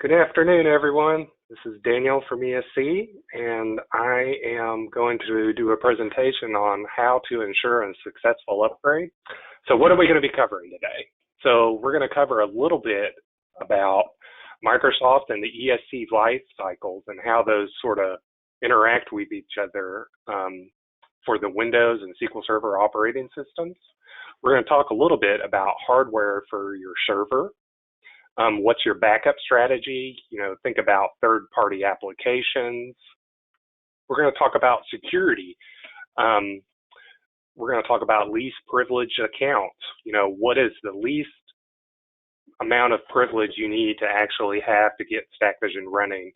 Good afternoon, everyone. This is Daniel from ESC, and I am going to do a presentation on how to ensure a successful upgrade. So what are we going to be covering today? So we're going to cover a little bit about Microsoft and the ESC life cycles and how those sort of interact with each other for the Windows and SQL Server operating systems. We're going to talk a little bit about hardware for your server. What's your backup strategy? Think about third-party applications. We're going to talk about security. We're going to talk about least privileged accounts. What is the least amount of privilege you need to actually have to get StackVision running?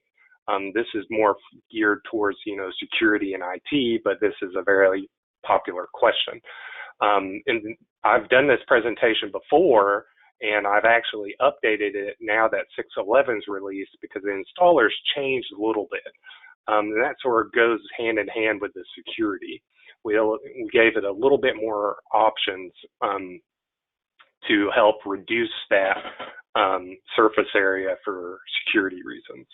This is more geared towards, security and IT, but this is a very popular question. And I've done this presentation before, and I've actually updated it now that 6.11's released because the installers changed a little bit. And that sort of goes hand in hand with the security. We gave it a little bit more options to help reduce that surface area for security reasons.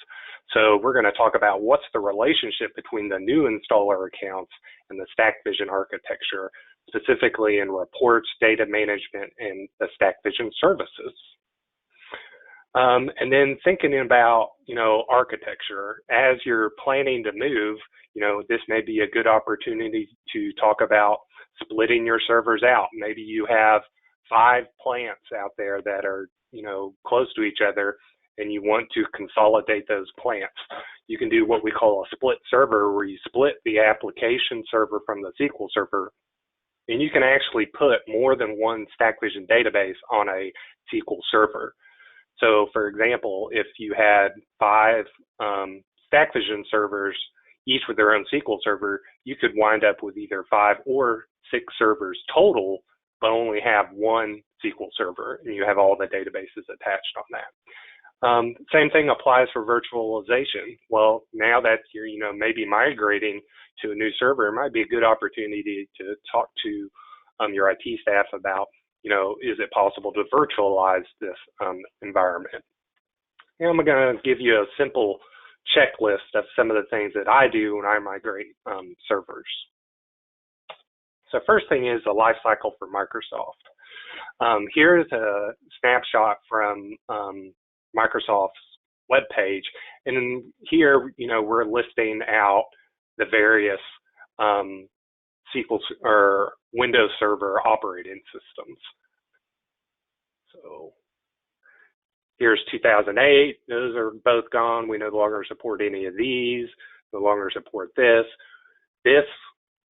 So we're going to talk about what's the relationship between the new installer accounts and the StackVision architecture, specifically in reports, data management, and the StackVision services. And then thinking about, architecture, as you're planning to move, this may be a good opportunity to talk about splitting your servers out. Maybe you have 5 plants out there that are, close to each other, and you want to consolidate those plants. You can do what we call a split server, where you split the application server from the SQL server, and you can actually put more than one StackVision database on a SQL server. So for example, if you had 5 StackVision servers, each with their own SQL server, you could wind up with either 5 or 6 servers total, but only have one SQL server, and you have all the databases attached on that. Same thing applies for virtualization. Well, now that you're, maybe migrating to a new server, it might be a good opportunity to talk to your IT staff about, is it possible to virtualize this environment? And I'm going to give you a simple checklist of some of the things that I do when I migrate servers. So first thing is the lifecycle for Microsoft. Here's a snapshot from Microsoft's web page, and here, we're listing out the various SQL or Windows Server operating systems. So here's 2008. Those are both gone. We no longer support any of these. No longer support this. This,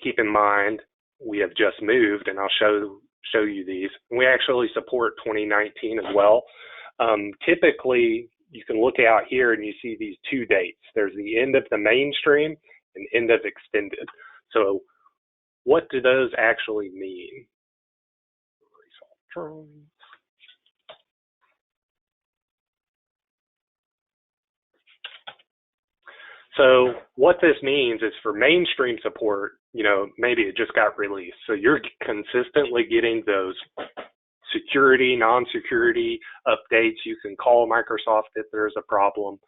keep in mind, we have just moved, and I'll show you these. We actually support 2019 as well. Typically, you can look out here and you see these 2 dates. There's the end of the mainstream and end of extended. So what do those actually mean? So what this means is for mainstream support, maybe it just got released. So you're consistently getting those security, non-security updates. You can call Microsoft if there's a problem.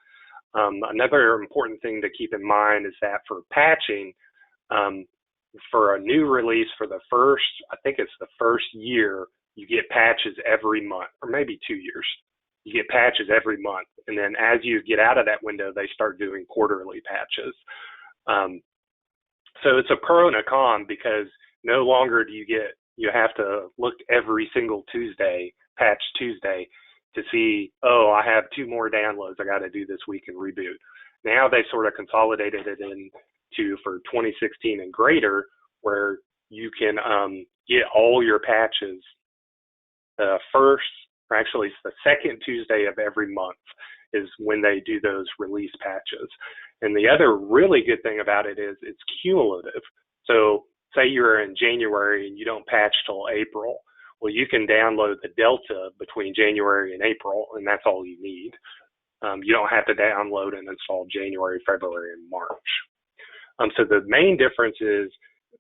Another important thing to keep in mind is that for patching, for a new release for the first, I think it's the first year, you get patches every month, or maybe 2 years. You get patches every month. And then as you get out of that window, they start doing quarterly patches. So it's a pro and a con, because no longer do you have to look every single Tuesday, patch Tuesday, to see, oh, I have 2 more downloads I got to do this week and reboot. Now they sort of consolidated it into for 2016 and greater, where you can get all your patches first, or actually it's the second Tuesday of every month is when they do those release patches. And the other really good thing about it is it's cumulative. So say you're in January and you don't patch till April. Well, you can download the delta between January and April, and that's all you need. You don't have to download and install January, February, and March. So the main difference is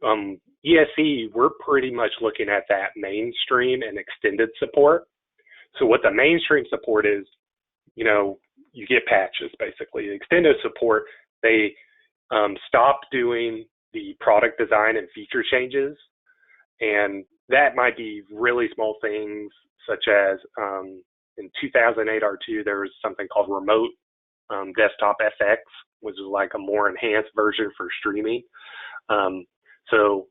ESC, we're pretty much looking at that mainstream and extended support. So what the mainstream support is, you get patches basically. Extended support, they stop doing the product design and feature changes, and that might be really small things such as in 2008 R2 there was something called Remote Desktop FX, which is like a more enhanced version for streaming. So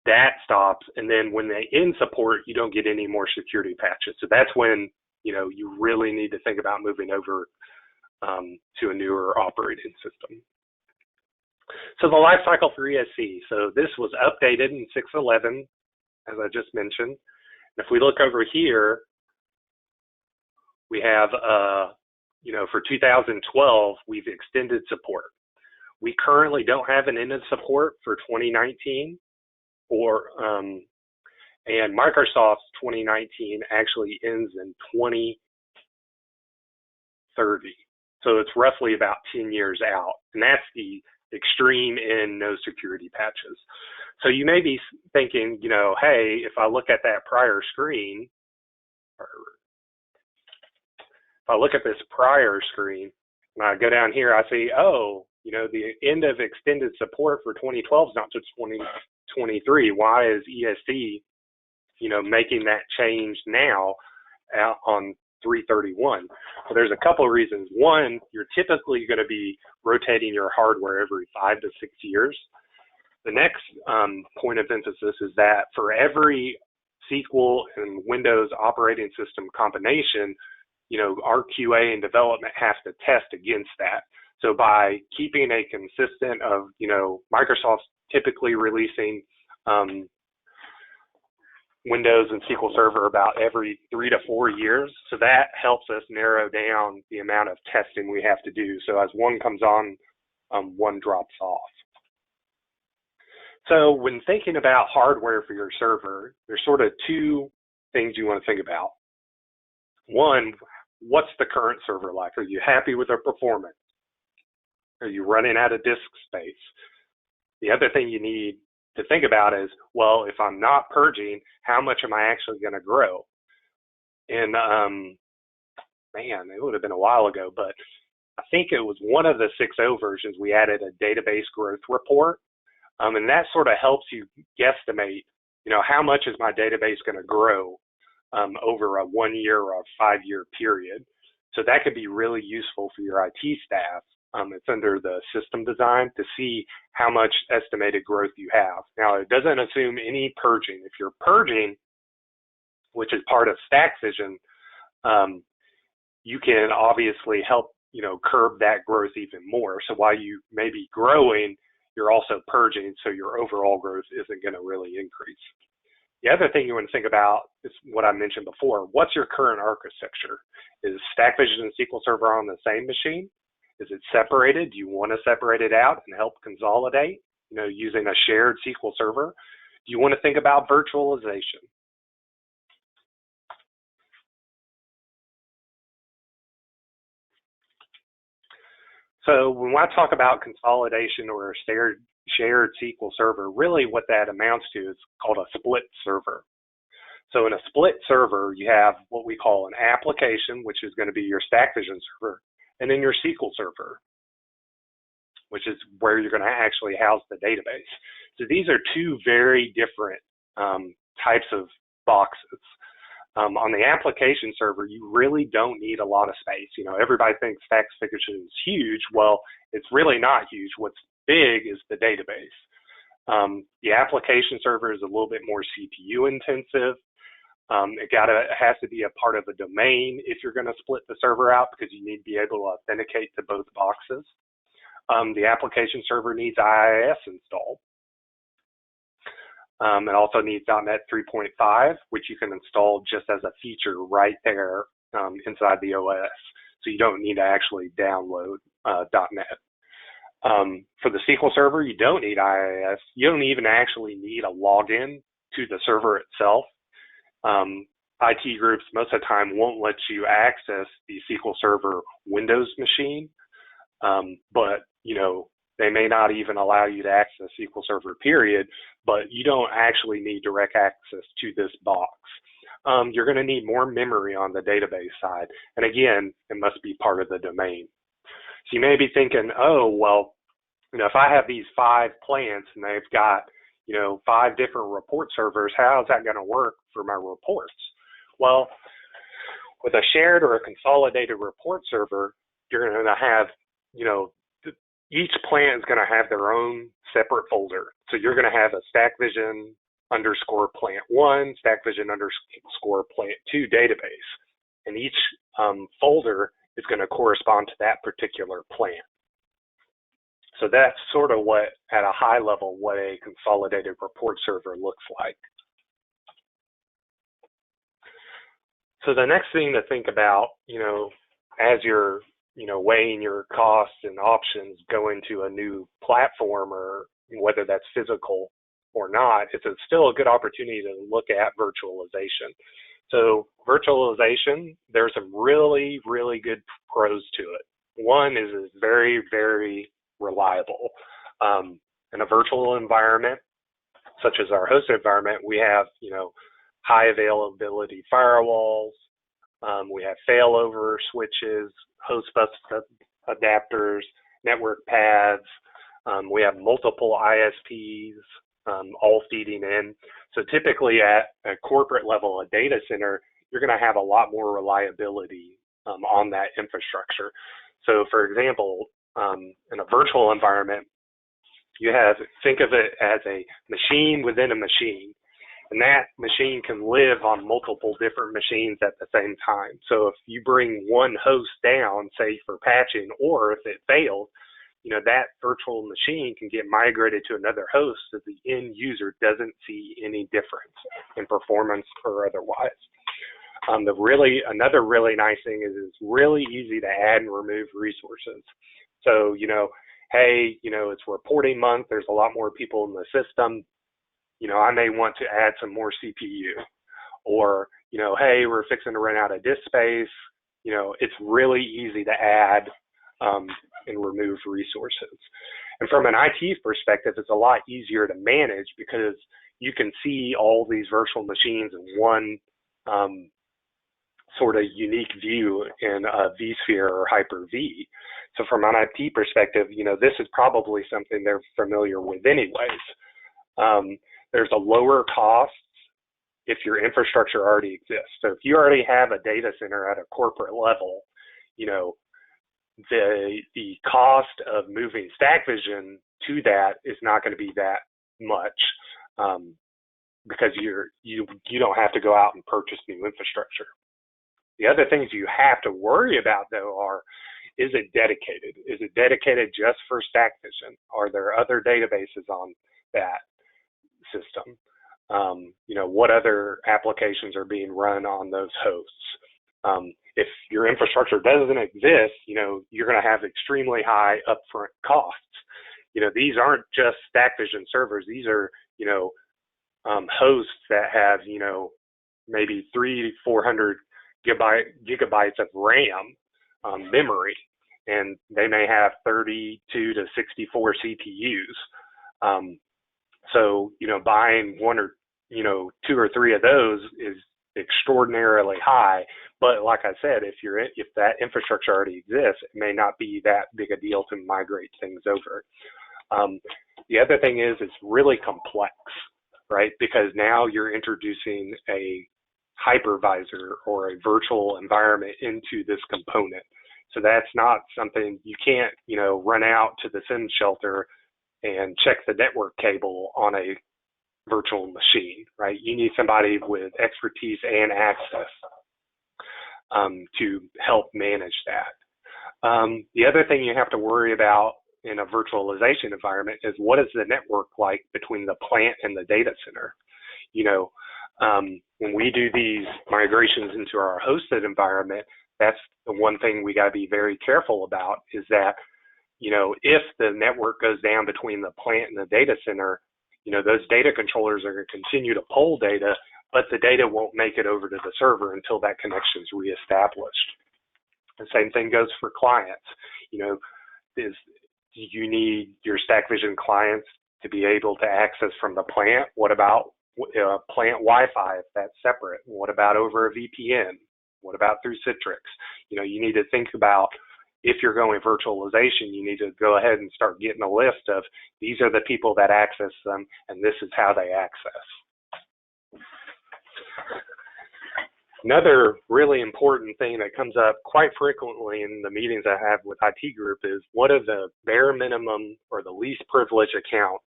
that stops, and then when they end support, you don't get any more security patches. So that's when you really need to think about moving over to a newer operating system. So the lifecycle for ESC. So this was updated in 6.11, as I just mentioned. If we look over here, we have, for 2012, we've extended support. We currently don't have an end of support for 2019, and Microsoft's 2019 actually ends in 2030. So it's roughly about 10 years out, and that's the extreme in no security patches. So you may be thinking, hey, if I look at that prior screen, or if I look at this prior screen, and I go down here, I see, the end of extended support for 2012 is not to 2023. Why is ESC, making that change now on 3/31? So there's a couple of reasons. One, you're typically going to be rotating your hardware every 5 to 6 years. The next point of emphasis is that for every SQL and Windows operating system combination, our QA and development have to test against that. So by keeping a consistent of, Microsoft's typically releasing Windows and SQL Server about every 3 to 4 years. So that helps us narrow down the amount of testing we have to do. So as one comes on, one drops off. So when thinking about hardware for your server, there's sort of two things you want to think about. One, what's the current server like? Are you happy with their performance? Are you running out of disk space? The other thing you need to think about is, well, if I'm not purging, how much am I actually going to grow? And man, it would have been a while ago, but I think it was one of the 6.0 versions, we added a database growth report. And that sort of helps you guesstimate, how much is my database going to grow over a 1 year or a 5-year period. So that could be really useful for your IT staff. It's under the system design to see how much estimated growth you have. Now, it doesn't assume any purging. If you're purging, which is part of StackVision, you can obviously help, curb that growth even more. So while you may be growing, you're also purging, so your overall growth isn't going to really increase. The other thing you want to think about is what I mentioned before. What's your current architecture? Is StackVision and SQL Server on the same machine? Is it separated? Do you want to separate it out and help consolidate, using a shared SQL Server? Do you want to think about virtualization? So when I talk about consolidation or a shared SQL server, really what that amounts to is called a split server. So in a split server, you have what we call an application, which is going to be your StackVision server, and then your SQL server, which is where you're going to actually house the database. So these are two very different types of boxes. On the application server, you really don't need a lot of space. Everybody thinks StackVision is huge. Well, it's really not huge. What's big is the database. The application server is a little bit more CPU intensive. It has to be a part of a domain if you're going to split the server out, because you need to be able to authenticate to both boxes. The application server needs IIS installed. It also needs .NET 3.5, which you can install just as a feature right there inside the OS. So you don't need to actually download .NET. For the SQL Server, you don't need IIS. You don't even actually need a login to the server itself. IT groups most of the time won't let you access the SQL Server Windows machine, but they may not even allow you to access SQL Server period, but you don't actually need direct access to this box. you're going to need more memory on the database side. And again, it must be part of the domain. So you may be thinking, oh, well, if I have these 5 plants and they've got, 5 different report servers, how is that going to work for my reports? Well, with a shared or a consolidated report server, you're going to have, each plant is going to have their own separate folder. So you're going to have a StackVision _ plant 1, StackVision _ plant 2 database. And each folder is going to correspond to that particular plant. So that's sort of what, at a high level, what a consolidated report server looks like. So the next thing to think about, as you're, weighing your costs and options going to a new platform, or whether that's physical or not, it's still a good opportunity to look at virtualization. So virtualization, there's some really, really good pros to it. One is it's very, very reliable. In a virtual environment, such as our hosted environment, we have, high availability firewalls, we have failover switches, host bus adapters, network paths, we have multiple ISPs, all feeding in. So typically at a corporate level, a data center, you're going to have a lot more reliability on that infrastructure. So for example, in a virtual environment, think of it as a machine within a machine, and that machine can live on multiple different machines at the same time. So if you bring one host down, say for patching, or if it fails, that virtual machine can get migrated to another host so the end user doesn't see any difference in performance or otherwise. Another really nice thing is it's really easy to add and remove resources. So, hey, it's reporting month, there's a lot more people in the system, I may want to add some more CPU, or, hey, we're fixing to run out of disk space. It's really easy to add and remove resources. And from an IT perspective, it's a lot easier to manage because you can see all these virtual machines in one sort of unique view in a vSphere or Hyper-V. So from an IT perspective, this is probably something they're familiar with anyways. There's a lower cost if your infrastructure already exists. So if you already have a data center at a corporate level, the cost of moving StackVision to that is not going to be that much because you don't have to go out and purchase new infrastructure. The other things you have to worry about, though, are, is it dedicated? Is it dedicated just for StackVision? Are there other databases on that system? What other applications are being run on those hosts? If your infrastructure doesn't exist, you're going to have extremely high upfront costs. These aren't just StackVision servers. These are, hosts that have, maybe 300-400 gigabytes of RAM memory, and they may have 32 to 64 CPUs. So, buying one or, 2 or 3 of those is extraordinarily high. But like I said, if that infrastructure already exists, it may not be that big a deal to migrate things over. The other thing is it's really complex, right? Because now you're introducing a hypervisor or a virtual environment into this component. So that's not something you can't, run out to the SIM shelter and check the network cable on a virtual machine, right? You need somebody with expertise and access to help manage that. The other thing you have to worry about in a virtualization environment is, what is the network like between the plant and the data center? When we do these migrations into our hosted environment, that's the one thing we got to be very careful about, is that, if the network goes down between the plant and the data center, those data controllers are going to continue to pull data, but the data won't make it over to the server until that connection is reestablished. The same thing goes for clients. You need your StackVision clients to be able to access from the plant. What about plant Wi-Fi if that's separate? What about over a VPN? What about through Citrix? You need to think about, if you're going virtualization, you need to go ahead and start getting a list of, these are the people that access them, and this is how they access. Another really important thing that comes up quite frequently in the meetings I have with IT group is, what are the bare minimum or the least privileged accounts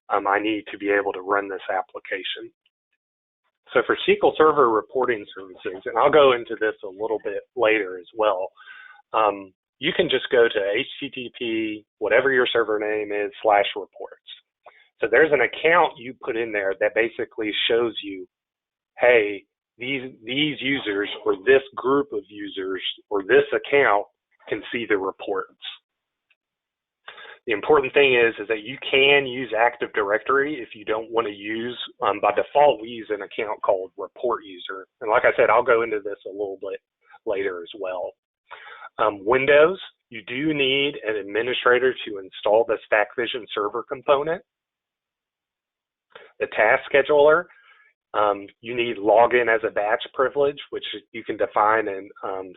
I need to be able to run this application? So for SQL Server reporting services, and I'll go into this a little bit later as well, you can just go to HTTP, whatever your server name is, /reports. So there's an account you put in there that basically shows you, hey, these users or this group of users or this account can see the reports. The important thing is that you can use Active Directory if you don't want to use, by default, we use an account called report user. And like I said, I'll go into this a little bit later as well. Windows, you do need an administrator to install the StackVision server component. The task scheduler, you need login as a batch privilege, which you can define in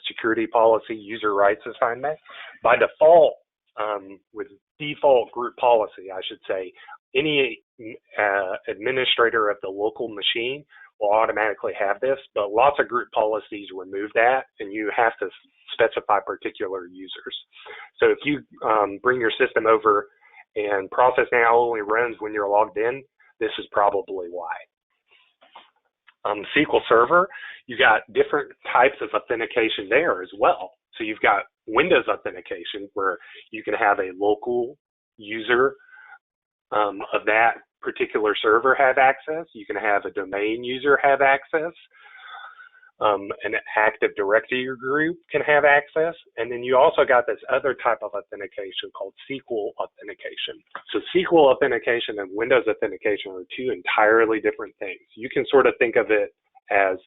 security policy, user rights assignment. By default, with default group policy, I should say, any administrator of the local machine will automatically have this, but lots of group policies remove that, and you have to specify particular users. So if you bring your system over and process now only runs when you're logged in, this is probably why. SQL Server, you got different types of authentication there as well. So you've got Windows authentication, where you can have a local user of that particular server have access. You can have a domain user have access. An Active Directory group can have access. And then you also got this other type of authentication called SQL authentication. So SQL authentication and Windows authentication are two entirely different things. You can sort of think of it as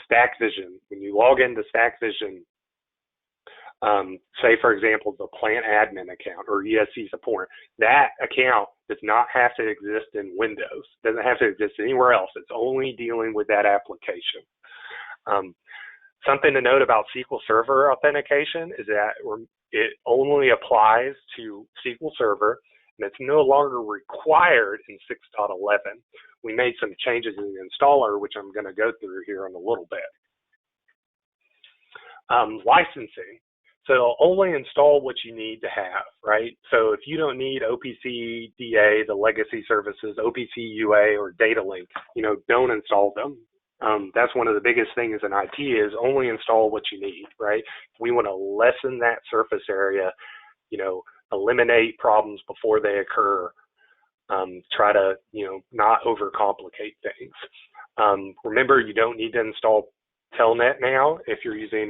StackVision. When you log into StackVision, say, for example, the plant admin account or ESC support, that account does not have to exist in Windows, doesn't have to exist anywhere else. It's only dealing with that application. Something to note about SQL Server authentication is that it only applies to SQL Server, and it's no longer required in 6.11. We made some changes in the installer, which I'm going to go through here in a little bit. Licensing. So only install what you need to have, right? So if you don't need OPC DA, the legacy services, OPC UA, or data link, don't install them. That's one of the biggest things in IT is only install what you need, right? We want to lessen that surface area, eliminate problems before they occur, try to, not overcomplicate things. Remember, you don't need to install Telnet now if you're using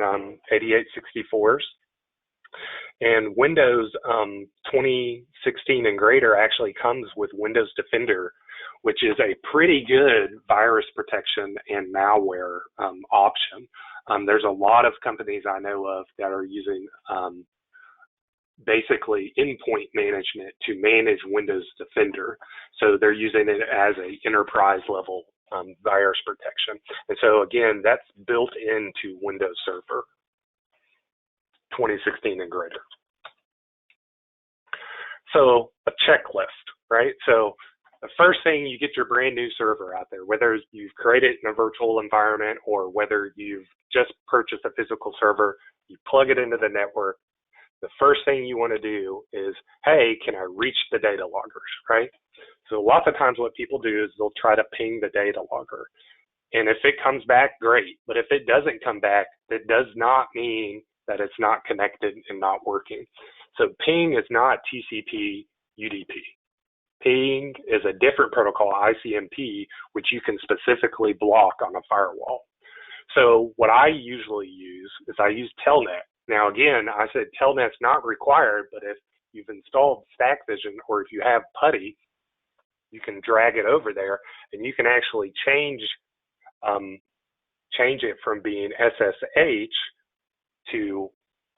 8864s. And Windows 2016 and greater actually comes with Windows Defender, which is a pretty good virus protection and malware option. There's a lot of companies I know of that are using basically endpoint management to manage Windows Defender. So they're using it as an enterprise level virus protection. And so again, that's built into Windows Server 2016 and greater. So a checklist, right? So the first thing, you get your brand new server out there, whether you've created it in a virtual environment or whether you've just purchased a physical server, you plug it into the network. The first thing you want to do is, hey, can I reach the data loggers, right? So lots of times what people do is they'll try to ping the data logger. And if it comes back, great. But if it doesn't come back, that does not mean that it's not connected and not working. So ping is not TCP UDP. Ping is a different protocol, ICMP, which you can specifically block on a firewall. So what I usually use is I use Telnet. Now again, I said Telnet's not required, but if you've installed StackVision or if you have PuTTY, you can drag it over there and you can actually change it from being SSH to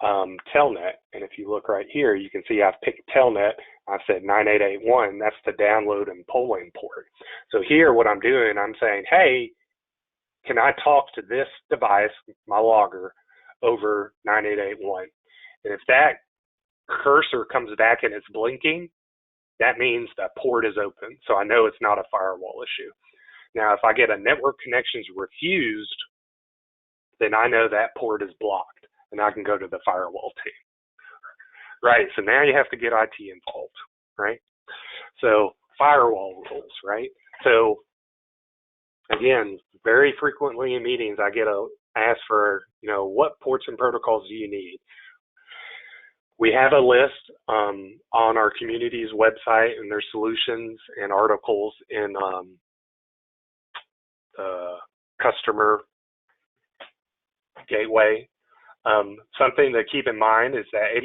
Telnet. And if you look right here, you can see I've picked Telnet. I said 9881, that's the download and polling port. So here what I'm doing, I'm saying, hey, can I talk to this device, my logger, over 9881? And if that cursor comes back and it's blinking, that means that port is open. So I know it's not a firewall issue. Now, if I get a network connections refused, then I know that port is blocked and I can go to the firewall team. Right, so now you have to get IT involved, right? So firewall rules, right? So again, very frequently in meetings, I get asked for, what ports and protocols do you need? We have a list on our community's website, and there's solutions and articles in the customer gateway. Something to keep in mind is that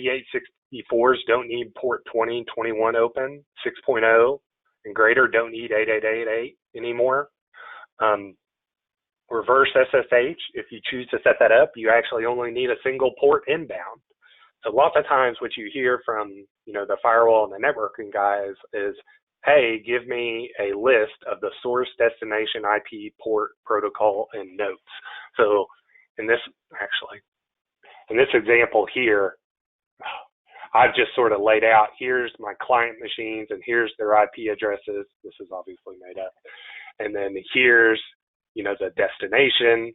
8864s don't need port 2021 open, 6.0 and greater don't need 8888 anymore. Reverse SSH, if you choose to set that up, you actually only need a single port inbound. So lots of times what you hear from, the firewall and the networking guys is, hey, give me a list of the source, destination, IP, port, protocol, and notes. So in this example here, I've just sort of laid out, here's my client machines and here's their IP addresses. This is obviously made up. And then here's, the destination.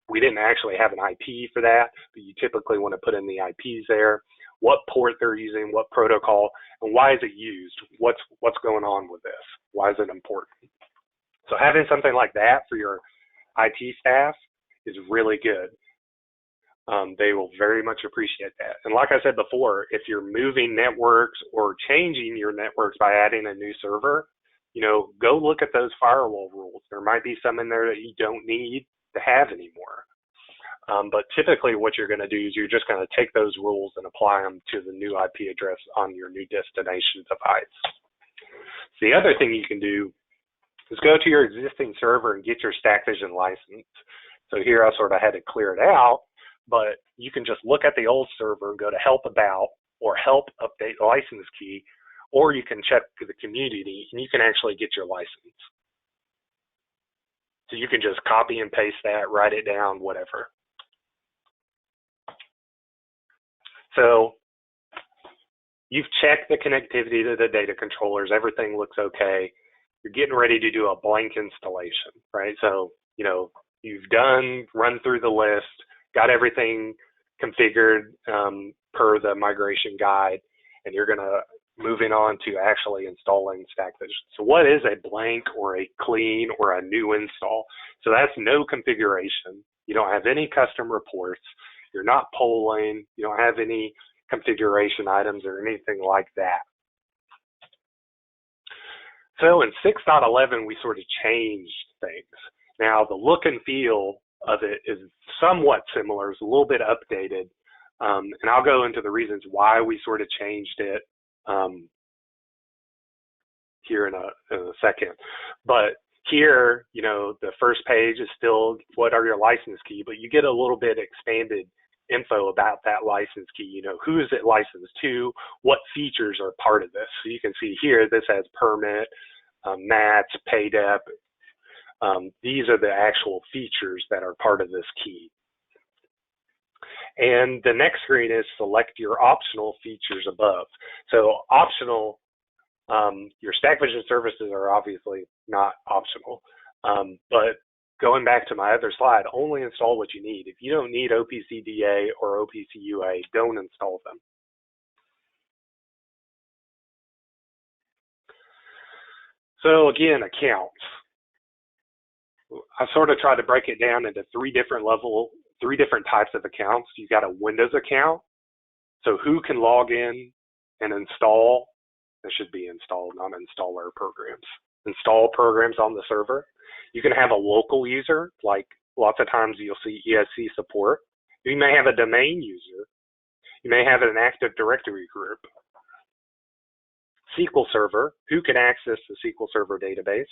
We didn't actually have an IP for that, but you typically want to put in the IPs there, what port they're using, what protocol, and why is it used? What's going on with this? Why is it important? So having something like that for your IT staff is really good. They will very much appreciate that. And like I said before, if you're moving networks or changing your networks by adding a new server, go look at those firewall rules. There might be some in there that you don't need to have anymore. But typically what you're going to do is you're just going to take those rules and apply them to the new IP address on your new destination device. So the other thing you can do is go to your existing server and get your StackVision license. So here I sort of had to clear it out, but you can just look at the old server and go to help about or help update the license key, or you can check the community and you can actually get your license. So you can just copy and paste that, write it down, whatever. So you've checked the connectivity to the data controllers, everything looks okay. You're getting ready to do a blank installation, right? So, you've run through the list, got everything configured per the migration guide, and you're moving on to actually installing StackVision. So what is a blank or a clean or a new install? So that's no configuration. You don't have any custom reports. You're not polling. You don't have any configuration items or anything like that. So in 6.11, we sort of changed things. Now the look and feel of it is somewhat similar. It's a little bit updated. And I'll go into the reasons why we sort of changed it here in a second. But here, the first page is still what are your license key, but you get a little bit expanded info about that license key. Who is it licensed to? What features are part of this? So you can see here, this has permit, MATs, PAYDEP. These are the actual features that are part of this key. And the next screen is select your optional features above. So optional, your StackVision services are obviously not optional. But going back to my other slide, only install what you need. If you don't need OPCDA or OPCUA, don't install them. So again, accounts. I sort of tried to break it down into three different types of accounts. You got a Windows account. So who can log in and install? That should be installed, not installer programs. Install programs on the server. You can have a local user, like lots of times you'll see ESC support. You may have a domain user. You may have an Active Directory group. SQL Server, who can access the SQL Server database.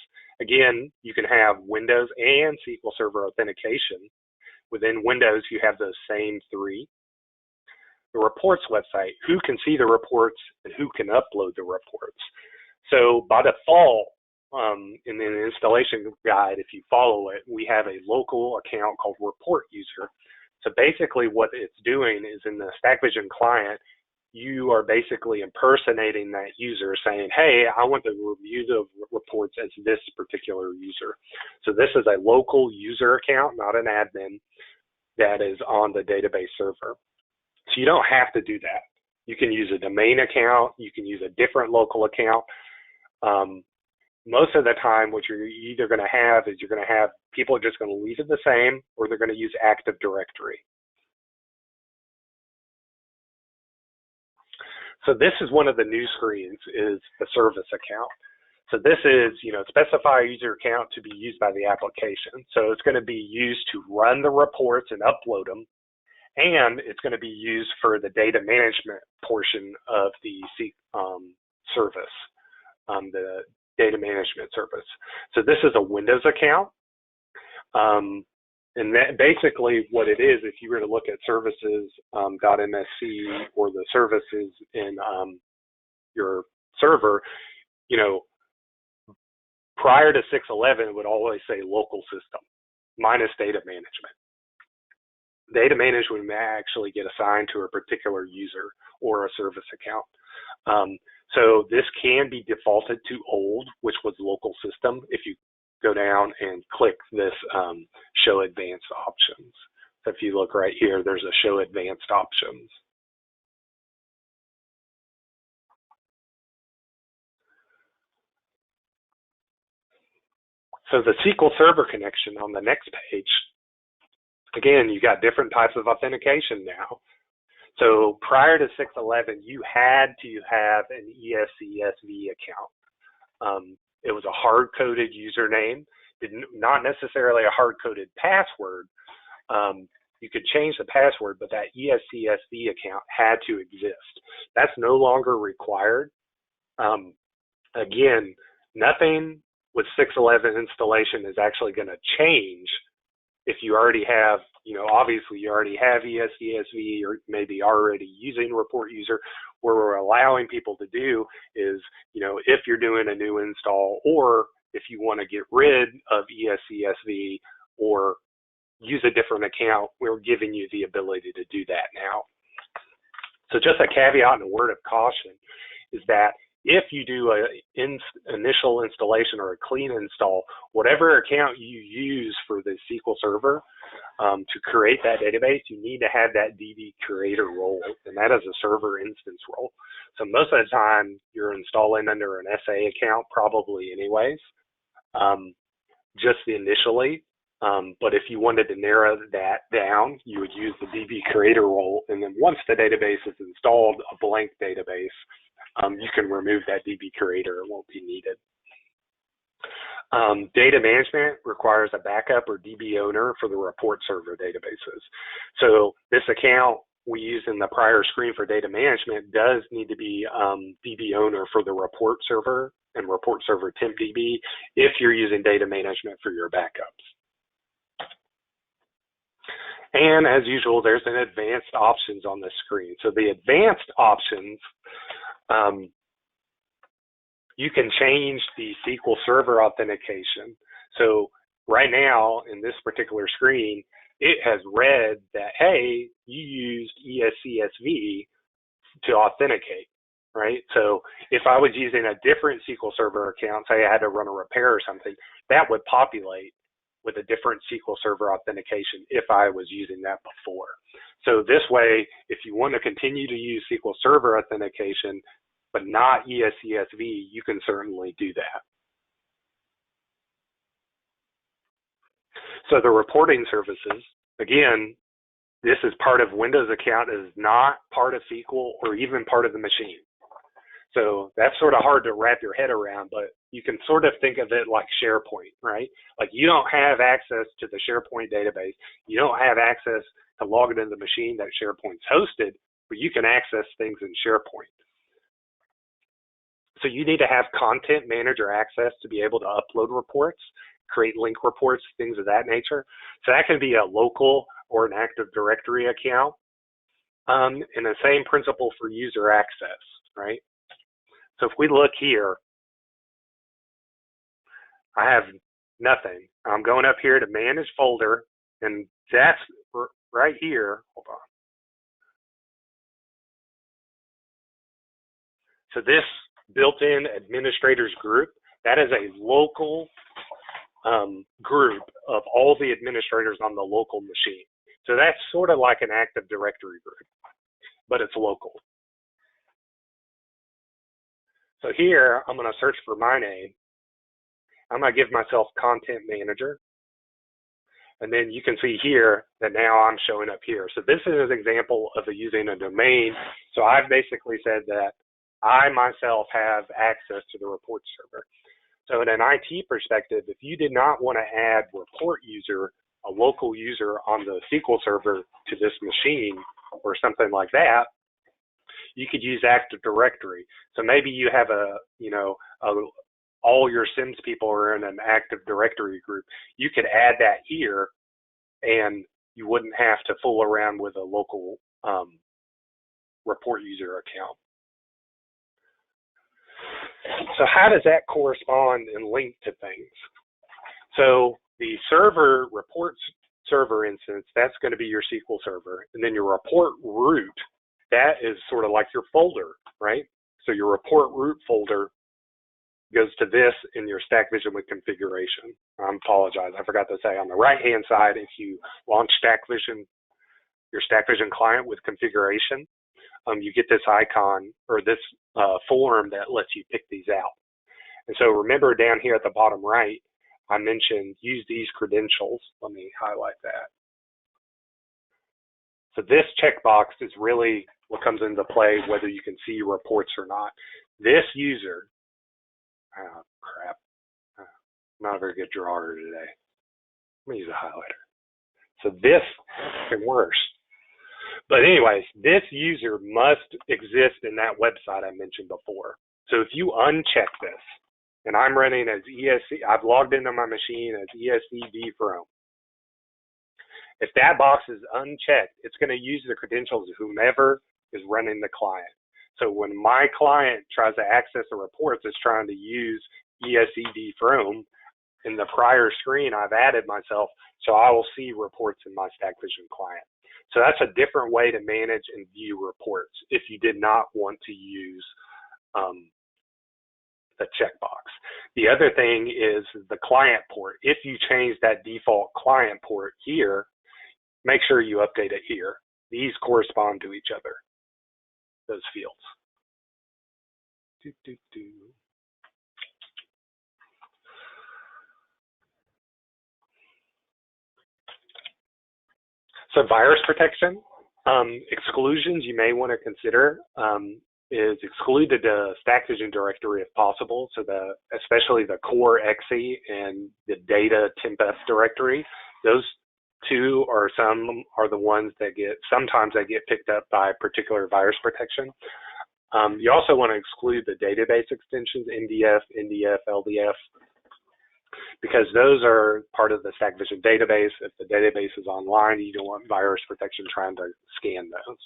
Again, you can have Windows and SQL Server authentication. Within Windows, you have those same three. the reports website, who can see the reports and who can upload the reports. So by default, in the installation guide, if you follow it, we have a local account called report user. So basically what it's doing is in the StackVision client, you are basically impersonating that user saying, hey, I want to review the reports as this particular user. So this is a local user account, not an admin, that is on the database server. So you don't have to do that. You can use a domain account, you can use a different local account. Most of the time, what you're either going to have is you're going to have people are just going to leave it the same, or they're going to use Active Directory. So this is one of the new screens, is the service account. So this is, specify a user account to be used by the application. So it's going to be used to run the reports and upload them, and it's going to be used for the data management portion of the service, the data management service. So this is a Windows account. And that basically what it is, if you were to look at services .msc or the services in your server, prior to 6.11, it would always say local system minus data management. Data management may actually get assigned to a particular user or a service account. So this can be defaulted to old, which was local system, if you go down and click this show advanced options. So if you look right here, there's a show advanced options. So the SQL Server connection on the next page, again, you got different types of authentication now. So prior to 6.11, you had to have an ESCSV account. It was a hard-coded username, not necessarily a hard-coded password. You could change the password, but that ESCSV account had to exist. That's no longer required. Again, nothing with 6.11 installation is actually going to change if you already have, obviously you already have ESCSV or maybe already using report user. What we're allowing people to do is, if you're doing a new install, or if you want to get rid of ESCSV or use a different account, we're giving you the ability to do that now. So just a caveat and a word of caution is that if you do an initial installation or a clean install, whatever account you use for the SQL Server to create that database, you need to have that DB creator role, and that is a server instance role. So most of the time, you're installing under an SA account probably anyways, just initially. But if you wanted to narrow that down, you would use the DB creator role, and then once the database is installed, a blank database, you can remove that DB creator. It won't be needed. Data management requires a backup or DB owner for the report server databases. So this account we used in the prior screen for data management does need to be DB owner for the report server and report server temp DB if you're using data management for your backups. And as usual, there's an advanced options on the screen. So the advanced options, you can change the SQL Server authentication. So right now in this particular screen, it has read that, hey, you used ESCSV to authenticate, right? So if I was using a different SQL Server account, say I had to run a repair or something, that would populate with a different SQL Server authentication if I was using that before. So this way, if you want to continue to use SQL Server authentication, but not ESCSV, you can certainly do that. So the reporting services, again, this is part of Windows account, is not part of SQL or even part of the machine. So that's sort of hard to wrap your head around, but you can sort of think of it like SharePoint, right? Like you don't have access to the SharePoint database. You don't have access to log into the machine that SharePoint's hosted, but you can access things in SharePoint. So you need to have content manager access to be able to upload reports, create link reports, things of that nature. So that can be a local or an Active Directory account. And the same principle for user access, right? So if we look here, I have nothing. I'm going up here to manage folder, and that's right here. Hold on. So this built-in administrators group, that is a local group of all the administrators on the local machine. So that's sort of like an Active Directory group, but it's local. So here, I'm going to search for my name. I'm going to give myself Content Manager. And then you can see here that now I'm showing up here. So this is an example of using a domain. So I've basically said that I myself have access to the report server. So in an IT perspective, if you did not want to add report user, a local user on the SQL server to this machine or something like that, you could use Active Directory. So maybe you have all your SIMS people are in an Active Directory group. You could add that here, and you wouldn't have to fool around with a local report user account. So how does that correspond and link to things? So the server reports server instance, that's going to be your SQL server. And then your report root, that is sort of like your folder, right? So your report root folder goes to this in your StackVision with configuration. I apologize, I forgot to say on the right-hand side, if you launch StackVision, your StackVision client with configuration, you get this icon or this form that lets you pick these out. And so remember down here at the bottom right, I mentioned use these credentials. Let me highlight that. So this checkbox is really what comes into play whether you can see reports or not. This user, oh crap, I'm not a very good drawer today. Let me use a highlighter. So this is worse. But anyways, this user must exist in that website I mentioned before. So if you uncheck this, and I'm running as ESC, I've logged into my machine as ESC Frome. If that box is unchecked, it's going to use the credentials of whomever is running the client. So when my client tries to access the reports, it's trying to use ESC Frome. In the prior screen, I've added myself, so I will see reports in my StackVision client. So that's a different way to manage and view reports if you did not want to use the checkbox. The other thing is the client port. If you change that default client port here, make sure you update it here. These correspond to each other, those fields. So virus protection, exclusions you may want to consider is exclude the StackVision directory if possible. So especially the core exe and the data tempf directory. Those two are the ones that sometimes they get picked up by particular virus protection. You also want to exclude the database extensions, NDF, NDF, LDF, because those are part of the StackVision database. If the database is online, you don't want virus protection trying to scan those.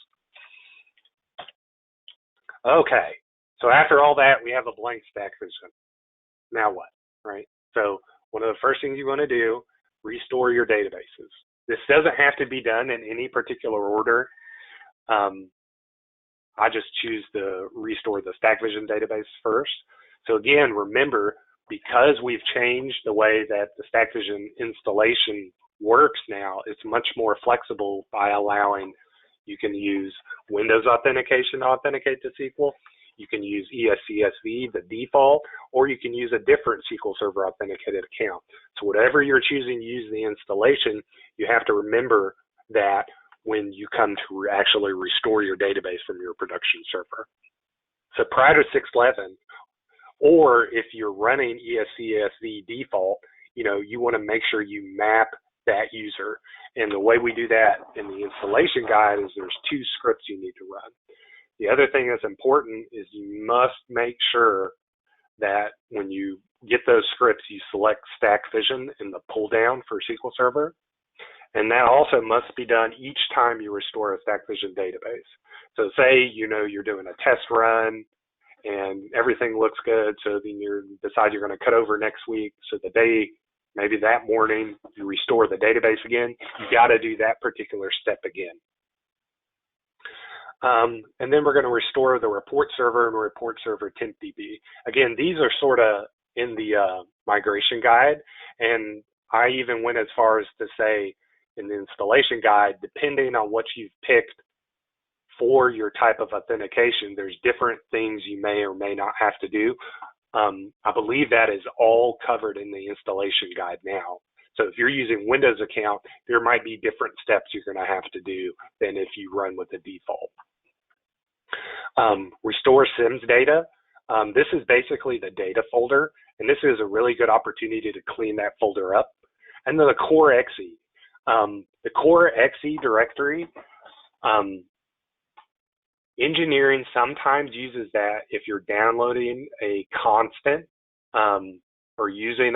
Okay, so after all that, we have a blank StackVision. Now what, right? So one of the first things you want to do, restore your databases. This doesn't have to be done in any particular order. I just choose to restore the StackVision database first. So again, remember, because we've changed the way that the StackVision installation works now, it's much more flexible by allowing, you can use Windows authentication to authenticate to SQL. You can use ESCSV, the default, or you can use a different SQL Server authenticated account. So whatever you're choosing to use the installation, you have to remember that when you come to actually restore your database from your production server. So prior to 6.11, or if you're running ESCSV default, you want to make sure you map that user. And the way we do that in the installation guide is there's 2 scripts you need to run. The other thing that's important is you must make sure that when you get those scripts, you select StackVision in the pull down for SQL Server. And that also must be done each time you restore a StackVision database. So say, you're doing a test run and everything looks good, so then you decide you're going to cut over next week. So the day, maybe that morning, you restore the database again, you got to do that particular step again. And then we're going to restore the report server and report server TempDB. Again, these are sort of in the migration guide, and I even went as far as to say in the installation guide, depending on what you've picked for your type of authentication, there's different things you may or may not have to do. I believe that is all covered in the installation guide now. So if you're using Windows account, there might be different steps you're going to have to do than if you run with the default. Restore SIMS data. This is basically the data folder, and this is a really good opportunity to clean that folder up. And then the core exe. The core exe directory, engineering sometimes uses that if you're downloading a constant or using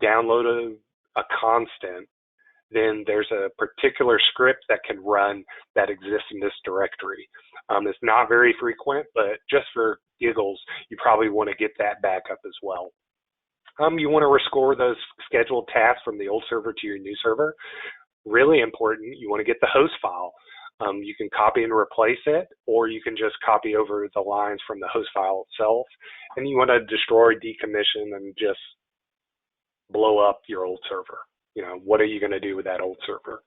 download a constant, then there's a particular script that can run that exists in this directory. It's not very frequent, but just for giggles, you probably want to get that back up as well. You want to restore those scheduled tasks from the old server to your new server. Really important, you want to get the host file. You can copy and replace it, or you can just copy over the lines from the host file itself. And you want to destroy, decommission, and just blow up your old server. What are you going to do with that old server?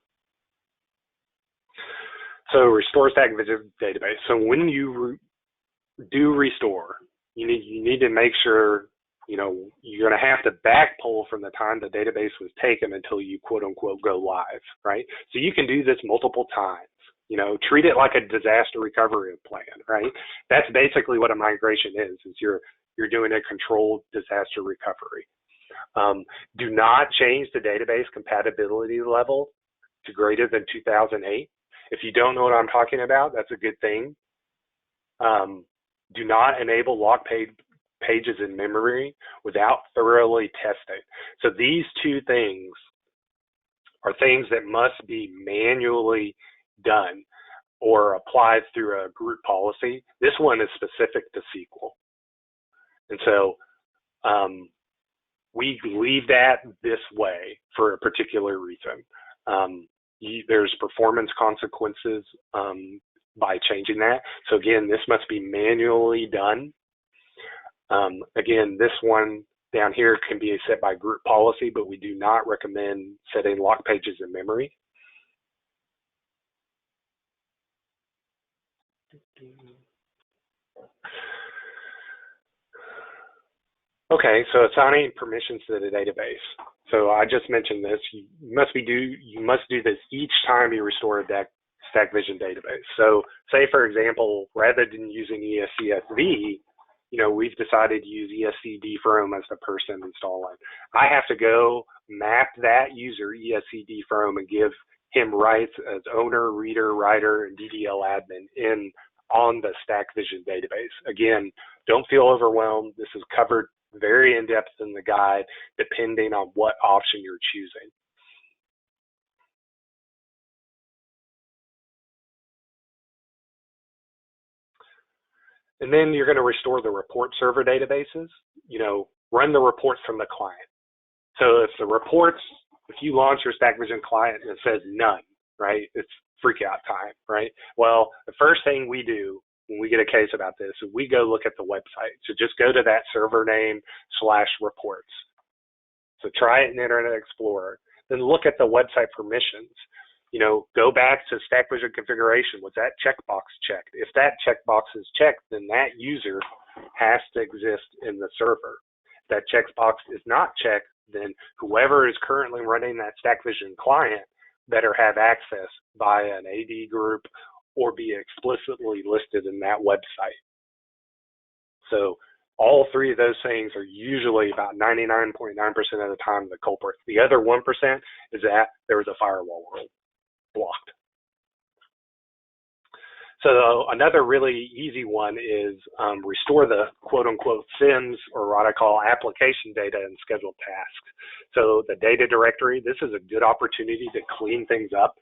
So restore StackVision database. So when you do restore, you need to make sure, you're going to have to back pull from the time the database was taken until you quote unquote go live, right? So you can do this multiple times. Treat it like a disaster recovery plan, right? That's basically what a migration is you're doing a controlled disaster recovery. Do not change the database compatibility level to greater than 2008. If you don't know what I'm talking about, that's a good thing. Do not enable lock pages in memory without thoroughly testing. So these two things are things that must be manually done or applied through a group policy. This one is specific to SQL. And so we leave that this way for a particular reason. There's performance consequences by changing that. So again, this must be manually done. Again, this one down here can be set by group policy, but we do not recommend setting lock pages in memory. Okay, so assigning permissions to the database. So I just mentioned this. You must do this each time you restore a StackVision database. So say, for example, rather than using ESCSV, we've decided to use ESCD Frome as the person installing. I have to go map that user ESCD Frome and give him rights as owner, reader, writer, and DDL admin on the StackVision database. Again, don't feel overwhelmed. This is covered very in-depth in the guide, depending on what option you're choosing. And then you're going to restore the report server databases, run the reports from the client. So if you launch your StackVision client and it says none, right, it's freak out time, right? Well, the first thing we do when we get a case about this is we go look at the website. So just go to that server name /reports. So try it in Internet Explorer. Then look at the website permissions. Go back to StackVision configuration. Was that checkbox checked? If that checkbox is checked, then that user has to exist in the server. If that checkbox is not checked, then whoever is currently running that StackVision client better have access via an AD group or be explicitly listed in that website. So all three of those things are usually about 99.9% of the time the culprit. The other 1% is that there was a firewall rule blocked. So another really easy one is restore the quote-unquote SIMs, or what I call application data and scheduled tasks. So the data directory, this is a good opportunity to clean things up.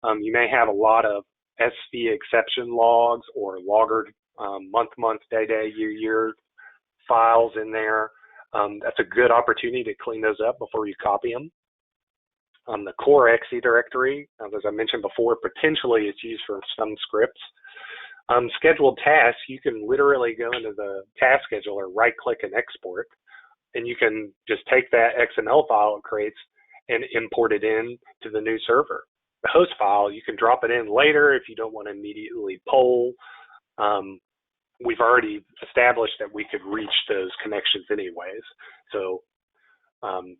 You may have a lot of SV exception logs or loggered month, day, year files in there. That's a good opportunity to clean those up before you copy them. The core XE directory, as I mentioned before, potentially it's used for some scripts. Scheduled tasks, you can literally go into the task scheduler, right-click and export, and you can just take that XML file it creates and import it in to the new server. The host file, you can drop it in later if you don't want to immediately poll. We've already established that we could reach those connections anyways, so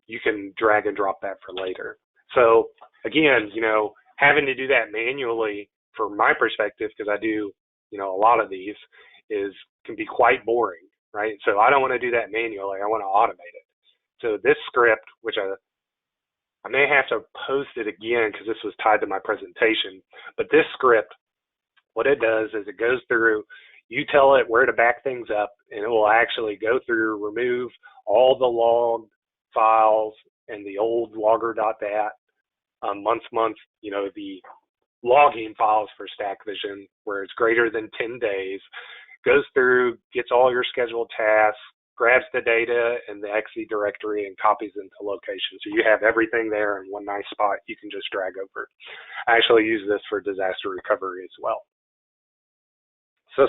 you can drag and drop that for later. So again, having to do that manually, from my perspective, because I do, a lot of these, can be quite boring, right? So I don't want to do that manually. I want to automate it. So this script, which I may have to post it again because this was tied to my presentation, but this script, what it does is it goes through, you tell it where to back things up, and it will actually go through, remove all the log files and the old logger.dat, month, the logging files for StackVision where it's greater than 10 days, goes through, gets all your scheduled tasks, grabs the data and the XE directory and copies into location. So you have everything there in one nice spot you can just drag over. I actually use this for disaster recovery as well. So,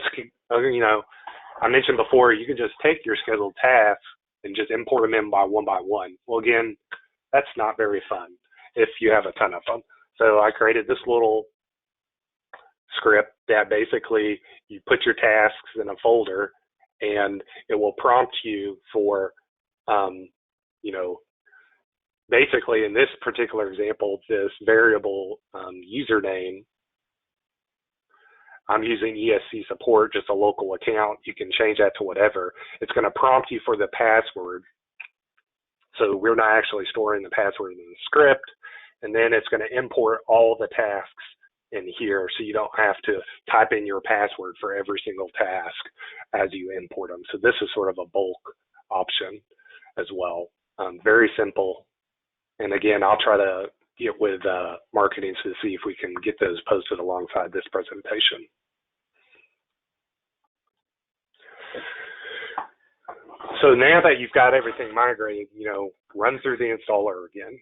I mentioned before, you can just take your scheduled tasks and just import them in by one. Well, again, that's not very fun if you have a ton of them. So I created this little script that basically you put your tasks in a folder and it will prompt you for, basically in this particular example, this variable username, I'm using ESC support, just a local account. You can change that to whatever. It's going to prompt you for the password. So we're not actually storing the password in the script. And then it's going to import all the tasks in here so you don't have to type in your password for every single task as you import them. So this is sort of a bulk option as well. Very simple. And again, I'll try to get with marketing to see if we can get those posted alongside this presentation. So now that you've got everything migrated, run through the installer again.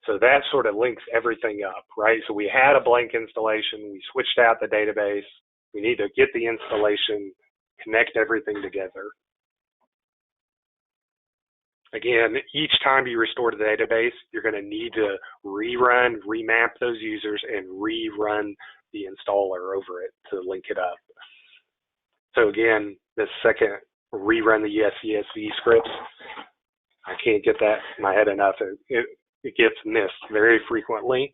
So that sort of links everything up, right? So we had a blank installation, we switched out the database, we need to get the installation, connect everything together. Again, each time you restore to the database, you're going to need to rerun, remap those users, and rerun the installer over it to link it up. So again, the second rerun the ESV scripts, I can't get that in my head enough. It gets missed very frequently.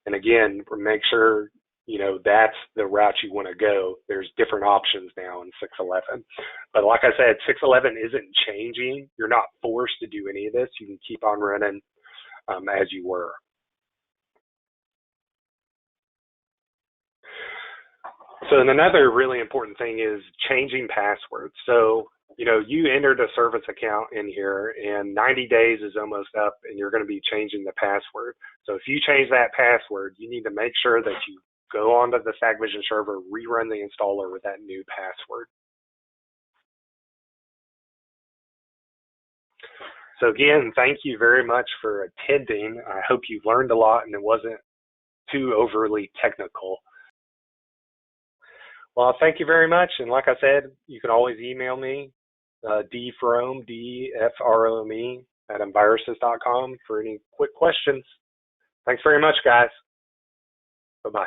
And again, make sure that's the route you want to go. There's different options now in 6.11. But like I said, 6.11 isn't changing. You're not forced to do any of this. You can keep on running as you were. So another really important thing is changing passwords. So, you entered a service account in here and 90 days is almost up and you're going to be changing the password. So if you change that password, you need to make sure that you go onto the StackVision server, rerun the installer with that new password. So again, thank you very much for attending. I hope you learned a lot and it wasn't too overly technical. Well, thank you very much. And like I said, you can always email me, dfrome, D-F-R-O-M-E, @envirussys.com for any quick questions. Thanks very much, guys. Bye-bye.